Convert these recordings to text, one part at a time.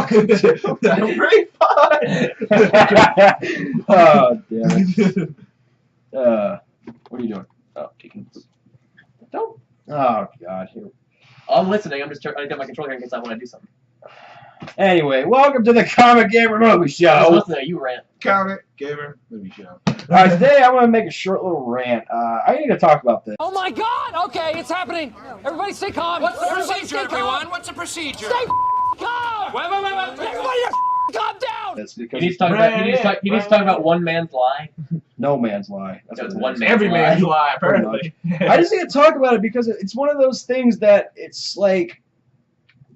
Great fun. Oh, damn it. What are you doing? Oh, taking this. Don't. Oh, God. Here. I'm listening. I'm just trying to get my controller here in case I want to do something. Anyway, welcome to the Comic Gamer Movie I was Show. listening. You rant. Comic Gamer Movie Show. Alright, today I'm going to make a short little rant. I need to talk about this. Oh my God! Okay, it's happening. Everybody stay calm. What's the Everybody procedure, everyone? What's the procedure? Stay calm. Wait. Everybody calm down. It's because He needs to talk about. He needs to talk about one man's lie. no man's lie. That's No, what it's it one is. man's Every man's lie, apparently. I just need to talk about it because it's one of those things that it's like,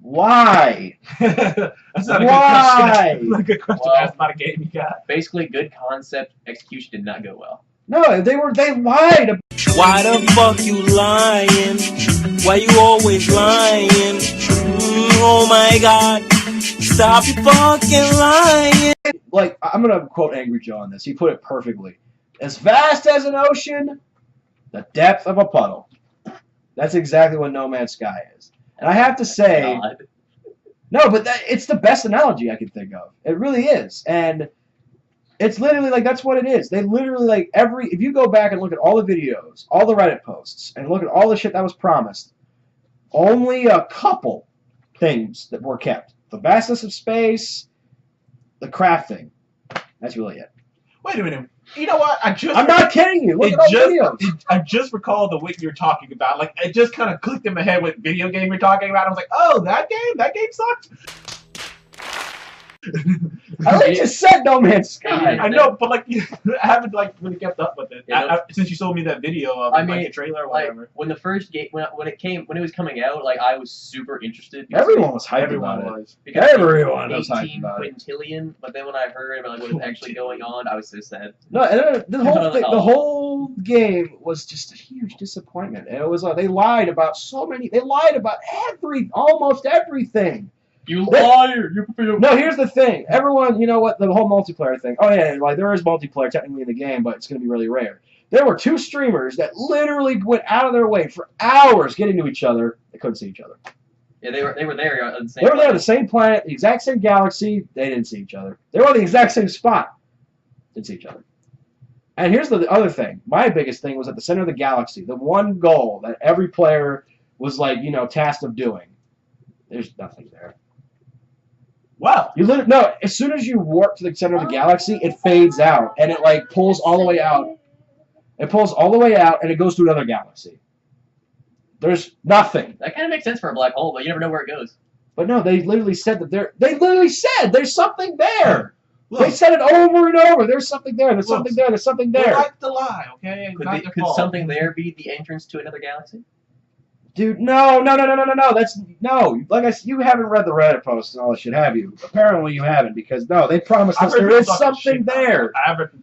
why? That's not Why? a good question. Not a good question. Well, That's not a game you got. Basically, good concept execution did not go well. No, they lied. Why the fuck you lying? Why you always lying? Oh my God. Stop your fucking lying. Like, I'm going to quote Angry Joe on this. He put it perfectly. As vast as an ocean, the depth of a puddle. That's exactly what No Man's Sky is. And I have to say, God. no, but it's the best analogy I can think of. It really is. And it's literally like, that's what it is. They literally, like, if you go back and look at all the videos, all the Reddit posts, and look at all the shit that was promised, only a couple things that were kept. The vastness of space, the crafting. That's really it. Wait a minute. You know what? I'm not kidding you. Look at all the videos. I just recalled the what you're talking about. Like, it just kind of clicked in my head what video game you're talking about. I was like, oh, that game? That game sucked? I like just said No Man's Sky. I know, but like, I haven't like really kept up with it Yeah, since you showed me that video of like a trailer or like, whatever. when the first game, when it was coming out, like I was super interested. Everyone was hyped Everyone about it. was. Because Everyone was hyped 18 about it. quintillion, but then when I heard about like, what was actually going on, I was so sad. No, and the whole game was just a huge disappointment. And it was like they lied about almost everything. You liar! No, here's the thing. Everyone, you know what, the whole multiplayer thing. Oh yeah, like there is multiplayer technically in the game, but it's going to be really rare. There were two streamers that literally went out of their way for hours getting to each other. They couldn't see each other. Yeah, they were there on the same. They were there, the same planet, the exact same galaxy. They didn't see each other. They were on the exact same spot. Didn't see each other. And here's the other thing. My biggest thing was at the center of the galaxy. The one goal that every player was like, you know, tasked of doing. There's nothing there. Wow. You literally no. As soon as you warp to the center of the galaxy, it fades out and it like pulls all the way out. It pulls all the way out and it goes to another galaxy. There's nothing. That kind of makes sense for a black hole, but you never know where it goes. But no, they literally said that they literally said there's something there. Look, They said it over and over. There's something there. There's something there. There's something they there. like to lie, okay? Could something there be the entrance to another galaxy? Dude, no. That's no. Like you haven't read the Reddit posts and all that shit, have you? Apparently you haven't, because no, they promised us there is something there.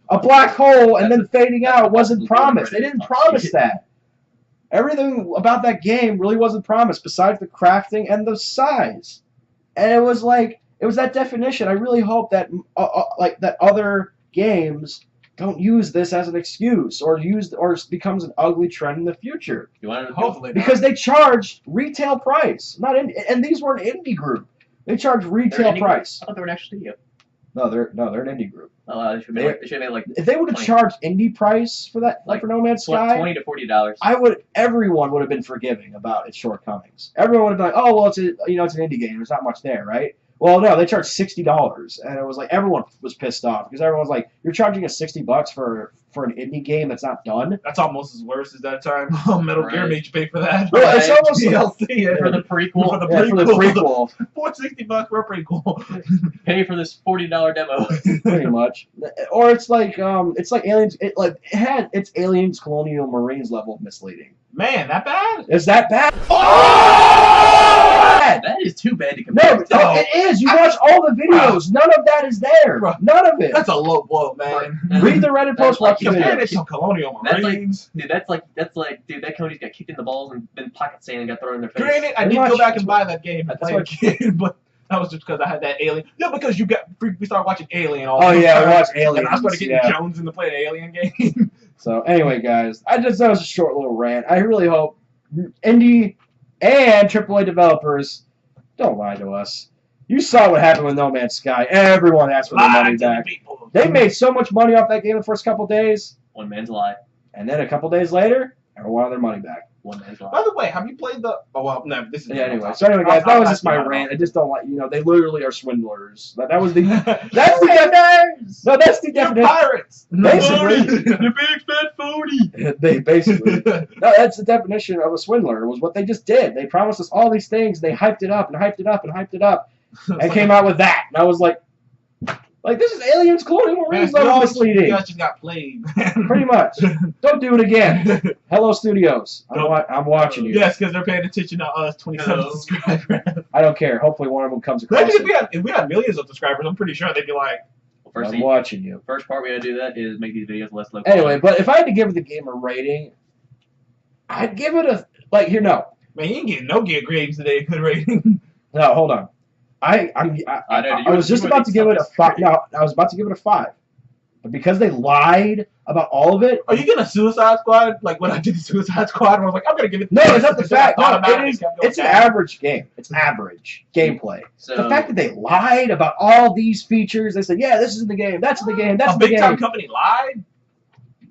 A black hole and then fading out wasn't promised. They didn't promise that. Everything about that game really wasn't promised, besides the crafting and the size. And it was that definition. I really hope that like that other games don't use this as an excuse or becomes an ugly trend in the future. You want to Hopefully, because they charge retail price, and these were an indie group. They charge retail price. I thought they were an actual studio. No, they're an indie group. Oh, they should have made like. If they would have charged indie price for that, like for No Man's Sky, $20 to $40. everyone would have been forgiving about its shortcomings. Everyone would have been like, oh well, it's an indie game. There's not much there, right? Well, no, they charged $60, and it was like everyone was pissed off because everyone was like, "You're charging us $60 for an indie game that's not done." That's almost as worse as that time. Metal Gear made you pay for that. Well, it's almost DLC for the prequel. For the prequel. $460 for a prequel. Pay for this $40 demo. Pretty much. Or it's like Aliens. It's Aliens Colonial Marines level of misleading. Man, that bad? Is that bad? That is too bad to compare. No, it is. You watch all the videos. None of that is there. None of it. That's a low blow, man. Read the Reddit post. Like, compare it to Colonial Marines. That's like, dude, that company's got kicked in the balls and then pocket sand and got thrown in their face. Granted, I did go back and buy that game and play it again, but that was just because I had that Alien. No, because we started watching Alien all the time. Oh yeah, we watched Alien. And I started getting Jones into play an Alien game. So anyway, guys, that was a short little rant. I really hope indie and AAA developers don't lie to us. You saw what happened with No Man's Sky. Everyone asked for their money back. They made so much money off that game the first couple days. One man's lie. And then a couple days later, everyone wanted their money back. One man's lie. By the way, have you played the? Oh well, no. This is anyway. So anyway, guys, that was just my rant. I just don't like. They literally are swindlers. That was the. That's the. No, that's the definition. Pirates. Basically, You big fat phony. they basically. No, that's the definition of a swindler. Was what they just did. They promised us all these things. They hyped it up and hyped it up and hyped it up, and came out with that. And I was like, this is Aliens Colonial Marines level misleading. You guys just got played. Pretty much. Don't do it again. Hello Studios. I'm watching you. Yes, because they're paying attention to us 27 subscribers. I don't care. Hopefully one of them comes across. If we had millions of subscribers, I'm pretty sure they'd be like, I'm watching you. First part we gotta do that is make these videos less local. Anyway, but if I had to give the game a rating, I'd give it a Man, you ain't getting no gear grades today. Good rating. No, hold on. I was just about to give it a 5. No, I was about to give it a 5. But because they lied about all of it. Are you getting a Suicide Squad? Like when I did the Suicide Squad, I was like, I'm gonna give it. No, it's not the fact. No, it's an average game. It's average gameplay. So, the fact that they lied about all these features, they said, yeah, this is in the game, that's in the game, that's in the game. A big time company lied.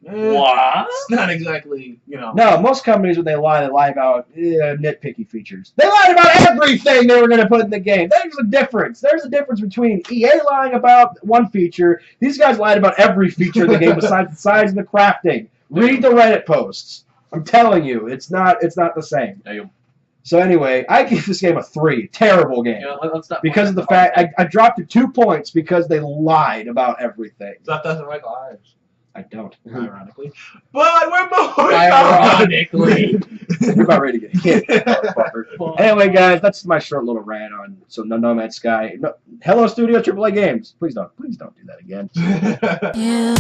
What? It's not exactly, No, most companies when they lie about nitpicky features. They lied about everything they were going to put in the game. There's a difference. There's a difference between EA lying about one feature. These guys lied about every feature in the game besides the size and the crafting. Read the Reddit posts. I'm telling you, it's not the same. Damn. So anyway, I give this game a 3. Terrible game. Let's not because of the fact I dropped it 2 points because they lied about everything. That doesn't like lies. I don't. Ironically. But we're moving Ironically. You're about ready to get hit. Anyway, guys, that's my short little rant on No Man's Sky. No, Hello Studio AAA Games. Please don't do that again. Yeah.